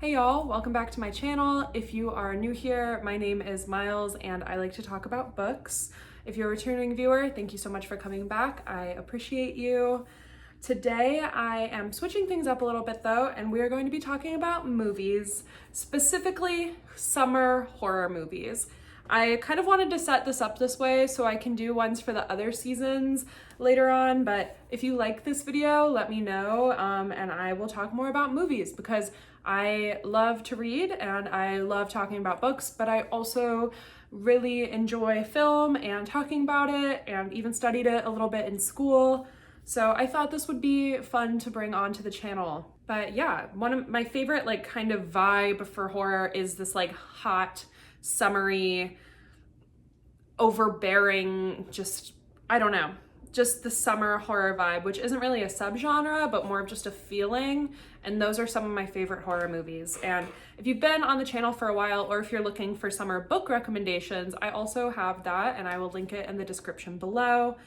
Hey y'all, welcome back to my channel. If you are new here, my name is Miles and I like to talk about books. If you're a returning viewer, thank you so much for coming back. I appreciate you. Today I am switching things up a little bit though, and we are going to be talking about movies, specifically summer horror movies. I kind of wanted to set this up this way so I can do ones for the other seasons later on, but if you like this video, let me know and I will talk more about movies because I love to read and I love talking about books, but I also really enjoy film and talking about it and even studied it a little bit in school. So I thought this would be fun to bring onto the channel. But yeah, one of my favorite kind of vibe for horror is this hot, summery, overbearing, I don't know, just the summer horror vibe, which isn't really a subgenre, but more of just a feeling. And those are some of my favorite horror movies. And if you've been on the channel for a while, or if you're looking for summer book recommendations, I also have that and I will link it in the description below.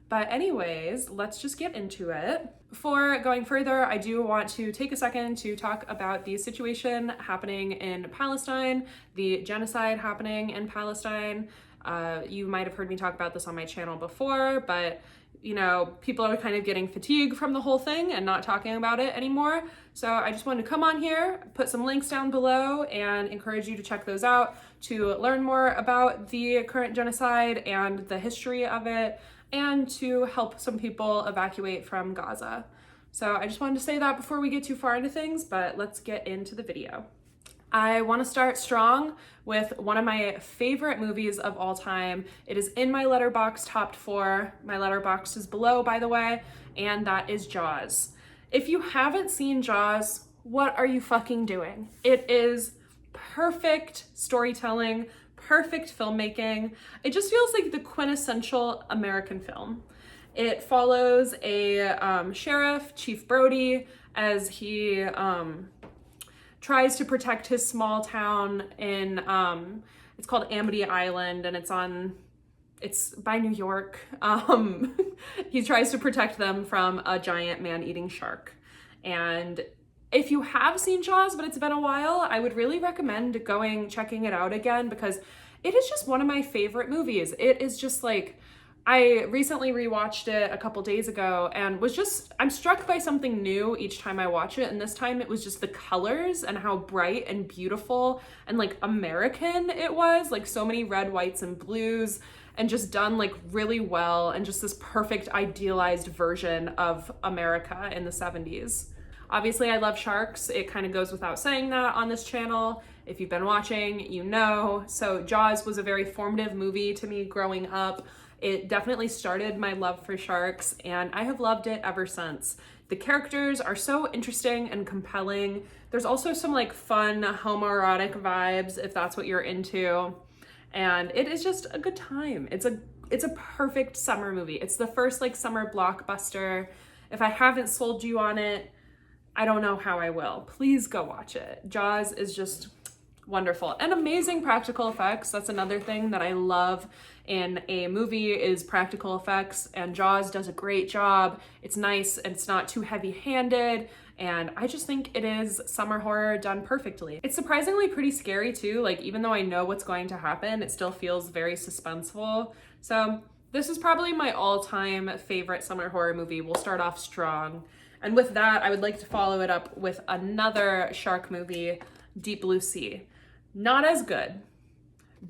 But anyways, let's just get into it. Before going further, I do want to take a second to talk about the situation happening in Palestine, the genocide happening in Palestine. You might have heard me talk about this on my channel before, but you know, people are kind of getting fatigued from the whole thing and not talking about it anymore. So I just wanted to come on here, put some links down below and encourage you to check those out to learn more about the current genocide and the history of it, and to help some people evacuate from Gaza. So I just wanted to say that before we get too far into things, but let's get into the video. I want to start strong with one of my favorite movies of all time. It is in my letterboxd top 4. My letterboxd is below, by the way, and that is Jaws. If you haven't seen Jaws, what are you fucking doing? It is perfect storytelling, perfect filmmaking. It just feels like the quintessential American film. It follows a sheriff, Chief Brody, as he tries to protect his small town in, it's called Amity Island, and it's by New York. He tries to protect them from a giant man-eating shark. And if you have seen Jaws, but it's been a while, I would really recommend checking it out again because it is just one of my favorite movies. It is just I recently rewatched it a couple days ago and I'm struck by something new each time I watch it. And this time it was just the colors and how bright and beautiful and American it was, so many red, whites, and blues, and just done really well, and just this perfect idealized version of America in the 70s. Obviously, I love sharks. It kind of goes without saying that on this channel. If you've been watching, you know. So Jaws was a very formative movie to me growing up. It definitely started my love for sharks, and I have loved it ever since. The characters are so interesting and compelling. There's also some fun homoerotic vibes if that's what you're into. And it is just a good time. It's a perfect summer movie. It's the first summer blockbuster. If I haven't sold you on it, I don't know how I will. Please go watch it. Jaws is just wonderful. And amazing practical effects. That's another thing that I love in a movie is practical effects, and Jaws does a great job. It's nice and it's not too heavy-handed, and I just think it is summer horror done perfectly. It's surprisingly pretty scary too. Even though I know what's going to happen, it still feels very suspenseful. So this is probably my all-time favorite summer horror movie. We'll start off strong. And with that, I would like to follow it up with another shark movie, Deep Blue Sea. Not as good,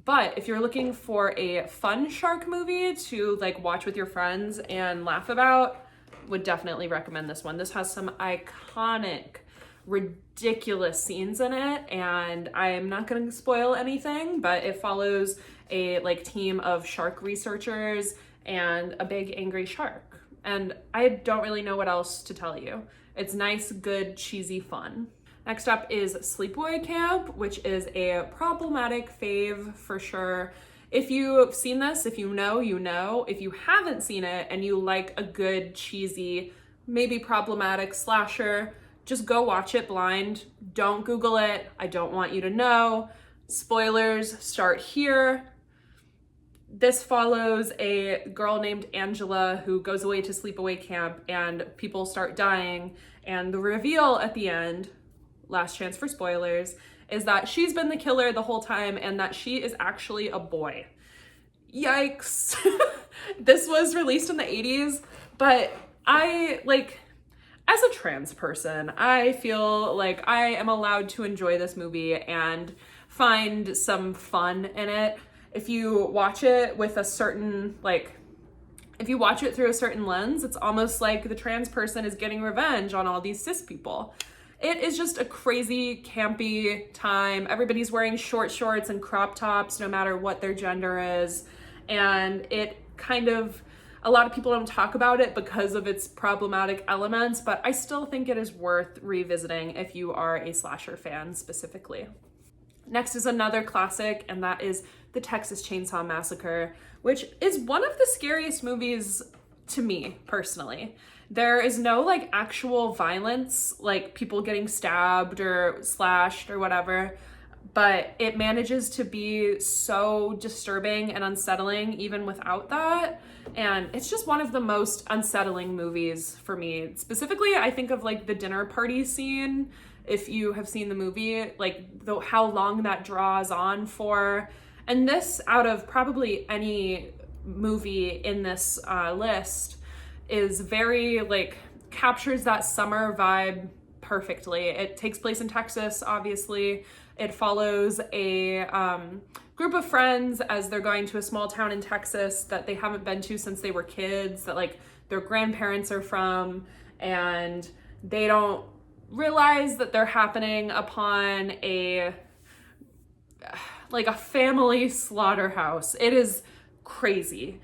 but if you're looking for a fun shark movie to watch with your friends and laugh about, would definitely recommend this one. This has some iconic, ridiculous scenes in it, and I'm not going to spoil anything, but it follows a team of shark researchers and a big angry shark. And I don't really know what else to tell you. It's nice, good, cheesy fun. Next up is Sleepaway Camp, which is a problematic fave for sure. If you've seen this, if you know, you know. If you haven't seen it and you like a good, cheesy, maybe problematic slasher, just go watch it blind. Don't Google it. I don't want you to know. Spoilers start here. This follows a girl named Angela who goes away to sleepaway camp and people start dying, and the reveal at the end, last chance for spoilers, is that she's been the killer the whole time and that she is actually a boy. Yikes. This was released in the 80s, but I, like, as a trans person, I feel like I am allowed to enjoy this movie and find some fun in it. If you watch it with a certain, like, if you watch it through a certain lens, it's almost like the trans person is getting revenge on all these cis people. It is just a crazy, campy time. Everybody's wearing short shorts and crop tops, no matter what their gender is. And it kind of, a lot of people don't talk about it because of its problematic elements, but I still think it is worth revisiting if you are a slasher fan specifically. Next is another classic, and that is The Texas Chainsaw Massacre, which is one of the scariest movies to me, personally. There is no, like, actual violence, like people getting stabbed or slashed or whatever, but it manages to be so disturbing and unsettling even without that. And it's just one of the most unsettling movies for me. Specifically, I think of, like, the dinner party scene. If you have seen the movie, like, how long that draws on for. And this, out of probably any movie in this list, is very, like, captures that summer vibe perfectly. It takes place in Texas, obviously. It follows a group of friends as they're going to a small town in Texas that they haven't been to since they were kids, that, like, their grandparents are from, and they don't realize that they're happening upon a, like, a family slaughterhouse. It is crazy.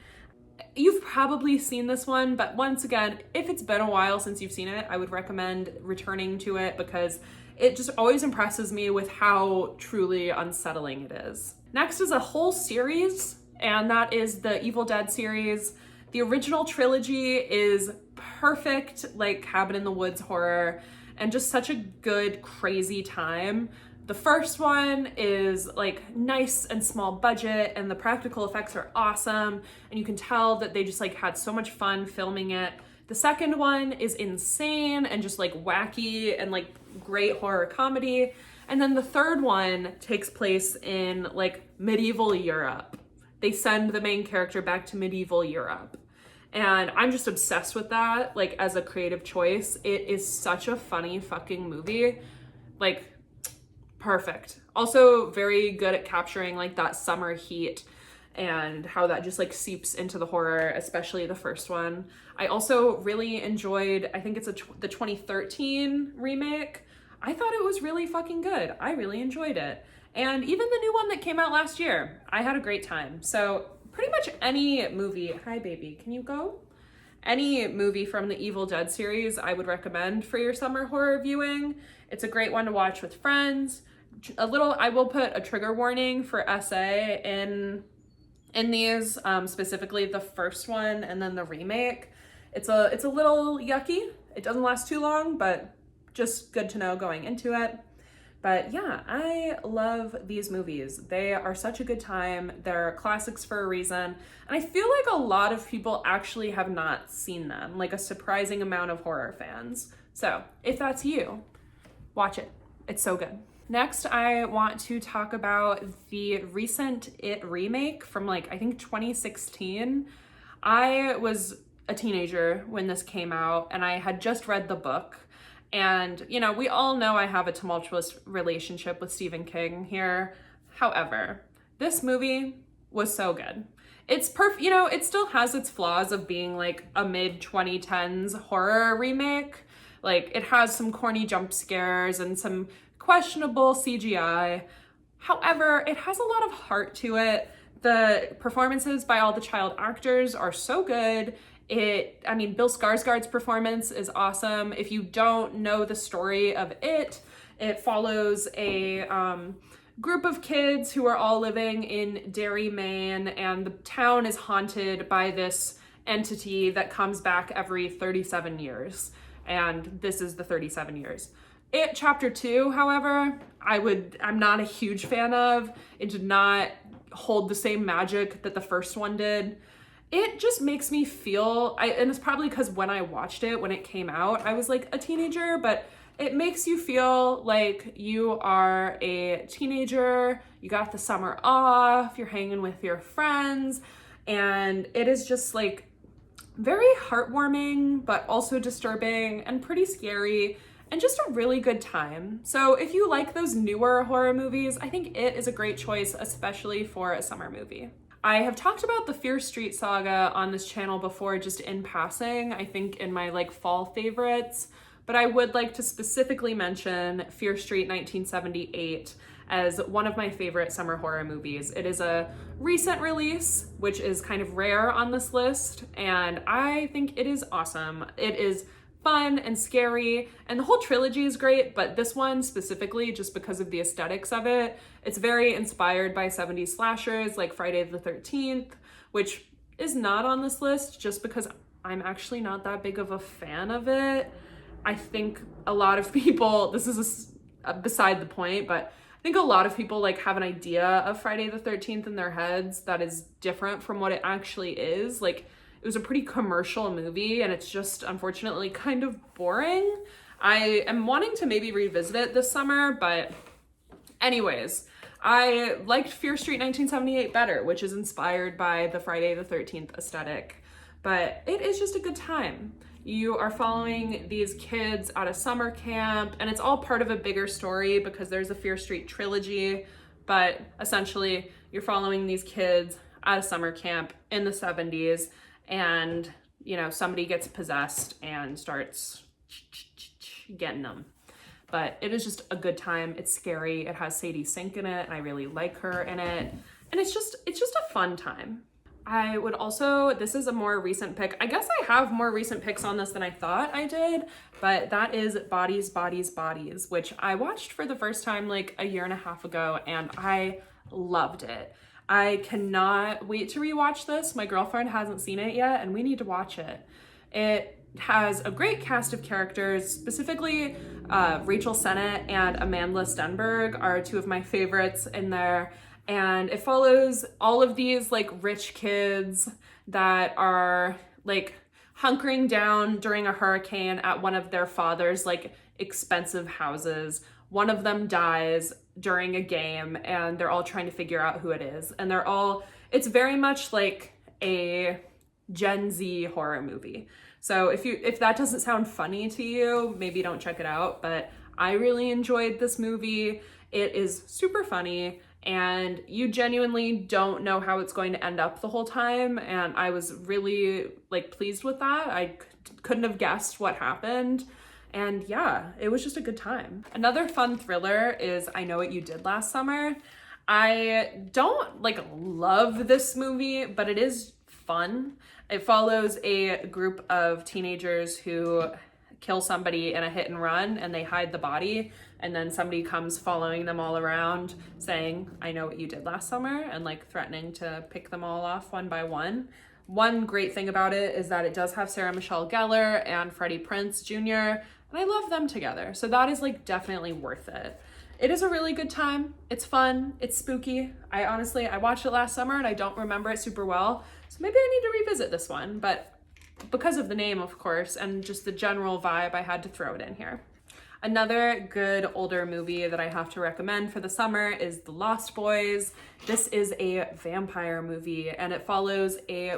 You've probably seen this one, but once again, if it's been a while since you've seen it, I would recommend returning to it because it just always impresses me with how truly unsettling it is. Next is a whole series, and that is the Evil Dead series. The original trilogy is perfect, like, cabin in the woods horror, and just such a good, crazy time. The first one is, like, nice and small budget, and the practical effects are awesome, and you can tell that they just, like, had so much fun filming it. The second one is insane and just, like, wacky and, like, great horror comedy. And then the third one takes place in, like, medieval Europe. They send the main character back to medieval Europe. And I'm just obsessed with that, like, as a creative choice. It is such a funny fucking movie. Like, perfect. Also very good at capturing, like, that summer heat and how that just, like, seeps into the horror, especially the first one. I also really enjoyed, I think it's the 2013 remake. I thought it was really fucking good. I really enjoyed it. And even the new one that came out last year, I had a great time. So pretty much any movie, hi baby, can you go? Any movie from the Evil Dead series I would recommend for your summer horror viewing. It's a great one to watch with friends. I will put a trigger warning for SA in these, specifically the first one and then the remake. It's a little yucky. It doesn't last too long, but just good to know going into it. But yeah, I love these movies. They are such a good time. They're classics for a reason. And I feel like a lot of people actually have not seen them, like a surprising amount of horror fans. So if that's you, watch it. It's so good. Next, I want to talk about the recent It remake from, like, I think 2016. I was a teenager when this came out, and I had just read the book. And, you know, we all know I have a tumultuous relationship with Stephen King here. However, this movie was so good. It's perfect, you know, it still has its flaws of being, like, a mid-2010s horror remake. Like, it has some corny jump scares and some questionable CGI. However, it has a lot of heart to it. The performances by all the child actors are so good. Bill Skarsgård's performance is awesome. If you don't know the story of it follows a group of kids who are all living in Derry, Maine, and the town is haunted by this entity that comes back every 37 years. And this is the 37 years. It Chapter 2, however, I'm not a huge fan of. It did not hold the same magic that the first one did. It just makes me feel, and it's probably because when I watched it, when it came out, I was like a teenager, but It makes you feel like you are a teenager, you got the summer off, you're hanging with your friends, and it is just like very heartwarming, but also disturbing and pretty scary and just a really good time. So if you like those newer horror movies, I think it is a great choice, especially for a summer movie. I have talked about the Fear Street saga on this channel before, just in passing, I think in my like fall favorites, but I would like to specifically mention Fear Street 1978 as one of my favorite summer horror movies. It is a recent release, which is kind of rare on this list, and I think it is awesome. It is fun and scary, and the whole trilogy is great, but this one specifically, just because of the aesthetics of it, it's very inspired by 70s slashers like Friday the 13th, which is not on this list just because I'm actually not that big of a fan of it. I think a lot of people, this is beside the point, but I think a lot of people like have an idea of Friday the 13th in their heads that is different from what it actually is. Like, it was a pretty commercial movie and it's just unfortunately kind of boring. I am wanting to maybe revisit it this summer, but anyways, I liked Fear Street 1978 better, which is inspired by the Friday the 13th aesthetic, but it is just a good time. You are following these kids at a summer camp, and it's all part of a bigger story because there's a Fear Street trilogy, but essentially you're following these kids at a summer camp in the 70s, and you know, somebody gets possessed and starts getting them. But it is just a good time. It's scary. It has Sadie Sink in it, and I really like her in it. And it's just a fun time. I would also, this is a more recent pick. I guess I have more recent picks on this than I thought I did, but that is Bodies, Bodies, Bodies, which I watched for the first time like a year and a half ago, and I loved it. I cannot wait to rewatch this. My girlfriend hasn't seen it yet, and we need to watch it. It has a great cast of characters, specifically Rachel Sennett and Amanda Stenberg are two of my favorites in there. And it follows all of these like rich kids that are like hunkering down during a hurricane at one of their father's like expensive houses. One of them dies during a game and they're all trying to figure out who it is. And it's very much like a Gen Z horror movie. So if that doesn't sound funny to you, maybe don't check it out, but I really enjoyed this movie. It is super funny, and you genuinely don't know how it's going to end up the whole time, and I was really like pleased with that. I couldn't have guessed what happened, and yeah, it was just a good time. Another fun thriller is I Know What You Did Last Summer. I don't like love this movie, but it is fun. It follows a group of teenagers who kill somebody in a hit and run, and they hide the body, and then somebody comes following them all around saying, I know what you did last summer, and like threatening to pick them all off one by one. One great thing about it is that it does have Sarah Michelle Gellar and Freddie Prinze Jr., and I love them together, so that is like definitely worth it. It is a really good time. It's fun. It's spooky. I watched it last summer and I don't remember it super well, so maybe I need to revisit this one, but because of the name, of course, and just the general vibe, I had to throw it in here. Another good older movie that I have to recommend for the summer is The Lost Boys. This is a vampire movie, and it follows a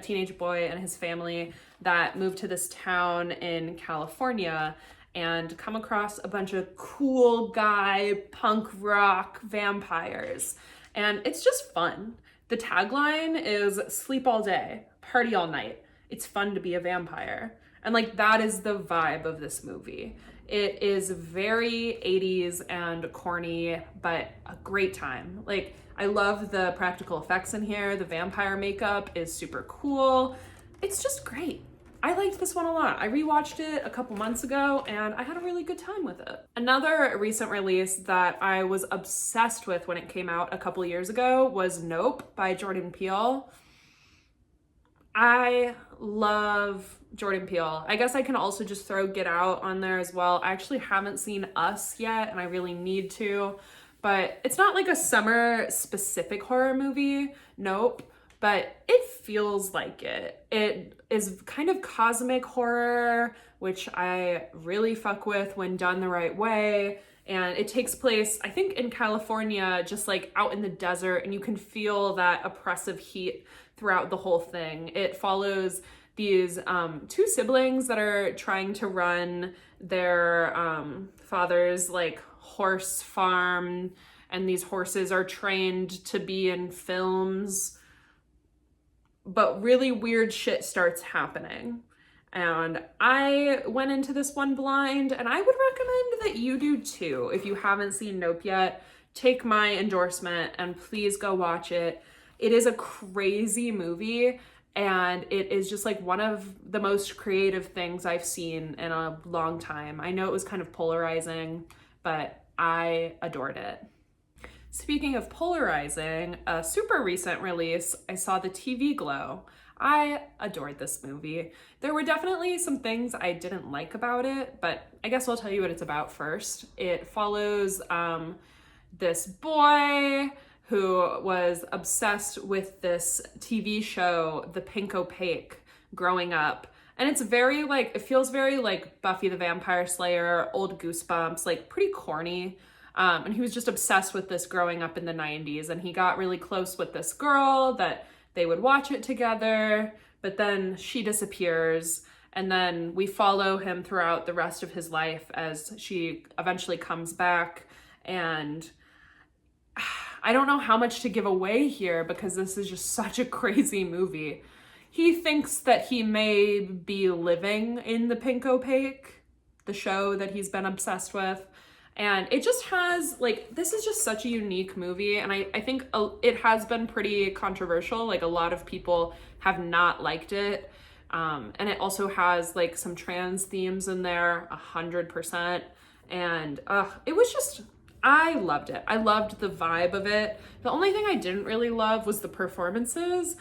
teenage boy and his family that moved to this town in California and come across a bunch of cool guy punk rock vampires. And it's just fun. The tagline is sleep all day, party all night. It's fun to be a vampire. And like that is the vibe of this movie. It is very 80s and corny, but a great time. Like, I love the practical effects in here. The vampire makeup is super cool. It's just great. I liked this one a lot. I rewatched it a couple months ago and I had a really good time with it. Another recent release that I was obsessed with when it came out a couple years ago was Nope by Jordan Peele. I love Jordan Peele. I guess I can also just throw Get Out on there as well. I actually haven't seen Us yet and I really need to, but it's not like a summer specific horror movie, Nope, but it feels like it. It is kind of cosmic horror, which I really fuck with when done the right way. And it takes place, I think, in California, just like out in the desert, and you can feel that oppressive heat throughout the whole thing. It follows these two siblings that are trying to run their father's like horse farm, and these horses are trained to be in films, but really weird shit starts happening. And I went into this one blind, and I would recommend that you do too. If you haven't seen Nope yet, take my endorsement and please go watch it. It is a crazy movie, and it is just like one of the most creative things I've seen in a long time. I know it was kind of polarizing, but I adored it. Speaking of polarizing, a super recent release, I saw The TV Glow. I adored this movie. There were definitely some things I didn't like about it, but I guess I'll tell you what it's about first. It follows this boy who was obsessed with this TV show, The Pink Opaque, growing up. And it's very like, it feels very like Buffy the Vampire Slayer, old Goosebumps, like pretty corny. And he was just obsessed with this growing up in the 90s. And he got really close with this girl that they would watch it together, but then she disappears. And then we follow him throughout the rest of his life as she eventually comes back. And I don't know how much to give away here because this is just such a crazy movie. He thinks that he may be living in the Pink Opaque, the show that he's been obsessed with. And it just has, like, this is just such a unique movie. And I think it has been pretty controversial. Like, a lot of people have not liked it. And it also has, like, some trans themes in there, 100%. And it was just, I loved it. I loved the vibe of it. The only thing I didn't really love was the performances.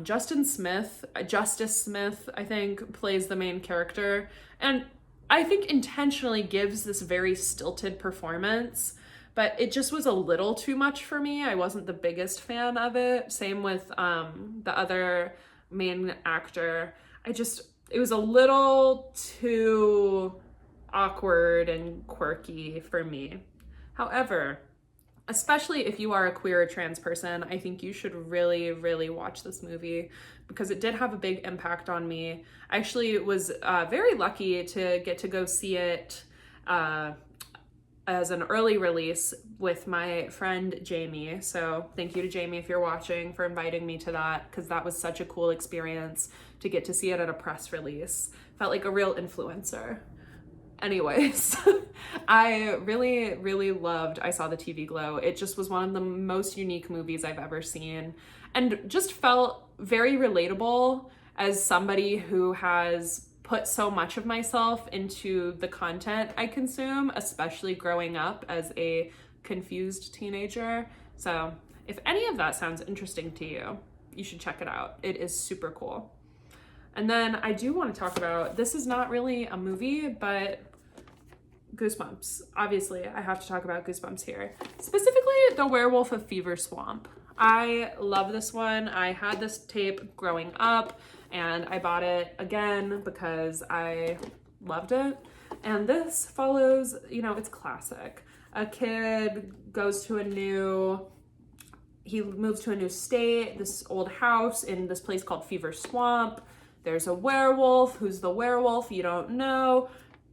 Justice Smith, I think, plays the main character. And I think intentionally gives this very stilted performance, but it just was a little too much for me. I wasn't the biggest fan of it. Same with the other main actor. It was a little too awkward and quirky for me. However, especially if you are a queer or trans person, I think you should really, really watch this movie because it did have a big impact on me. I actually was very lucky to get to go see it as an early release with my friend Jamie. So thank you to Jamie if you're watching for inviting me to that, because that was such a cool experience to get to see it at a press release. Felt like a real influencer. Anyways, I really, really loved I Saw the TV Glow. It just was one of the most unique movies I've ever seen and just felt very relatable as somebody who has put so much of myself into the content I consume, especially growing up as a confused teenager. So if any of that sounds interesting to you, you should check it out. It is super cool. And then I do want to talk about, this is not really a movie, but Goosebumps. Obviously, I have to talk about Goosebumps here. Specifically, The Werewolf of Fever Swamp. I love this one. I had this tape growing up, and I bought it again because I loved it. And this follows, it's classic. A kid he moves to a new state, this old house in this place called Fever Swamp. There's a werewolf. Who's the werewolf? You don't know.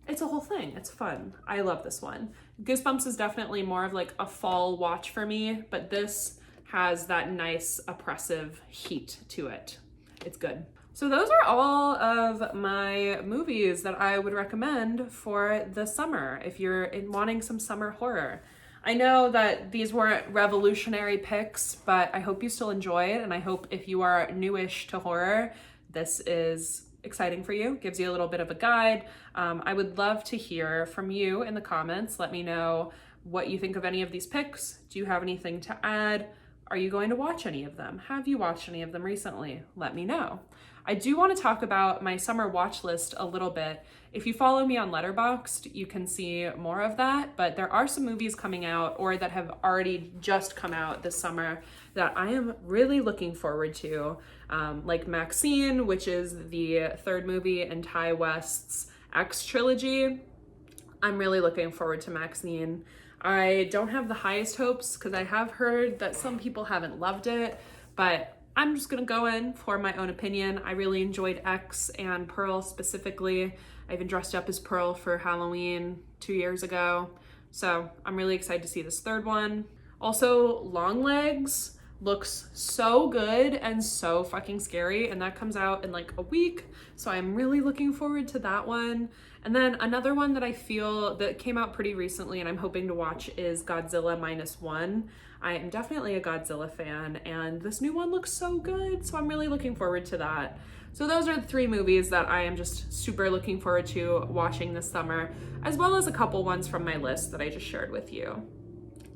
It's a whole thing. It's fun. I love this one. Goosebumps is definitely more of like a fall watch for me, but this has that nice oppressive heat to it. It's good. So those are all of my movies that I would recommend for the summer if you're wanting some summer horror. I know that these weren't revolutionary picks, but I hope you still enjoy it, and I hope if you are newish to horror, this is exciting for you, gives you a little bit of a guide. I would love to hear from you in the comments. Let me know what you think of any of these picks. Do you have anything to add? Are you going to watch any of them? Have you watched any of them recently? Let me know. I do want to talk about my summer watch list a little bit. If you follow me on Letterboxd, you can see more of that, but there are some movies coming out or that have already just come out this summer that I am really looking forward to, like Maxine, which is the third movie in Ty West's X trilogy. I'm really looking forward to Maxine. I don't have the highest hopes because I have heard that some people haven't loved it, but I'm just gonna go in for my own opinion. I really enjoyed X and Pearl specifically. I even dressed up as Pearl for Halloween 2 years ago. So I'm really excited to see this third one. Also, Longlegs looks so good and so fucking scary, and that comes out in like a week. So I'm really looking forward to that one. And then another one that I feel that came out pretty recently and I'm hoping to watch is Godzilla -1. I am definitely a Godzilla fan, and this new one looks so good, so I'm really looking forward to that. So those are the 3 movies that I am just super looking forward to watching this summer, as well as a couple ones from my list that I just shared with you.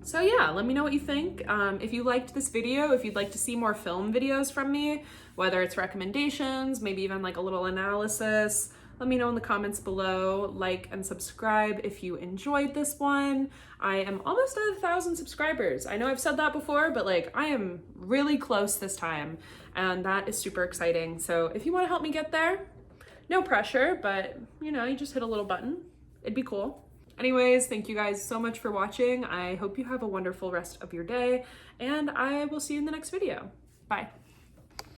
So yeah, let me know what you think. If you liked this video, if you'd like to see more film videos from me, whether it's recommendations, maybe even like a little analysis, let me know in the comments below. Like and subscribe if you enjoyed this one. I am almost at 1,000 subscribers. I know I've said that before, but like I am really close this time, and that is super exciting. So if you want to help me get there, no pressure, but you know, you just hit a little button. It'd be cool. Anyways, thank you guys so much for watching. I hope you have a wonderful rest of your day, and I will see you in the next video. Bye.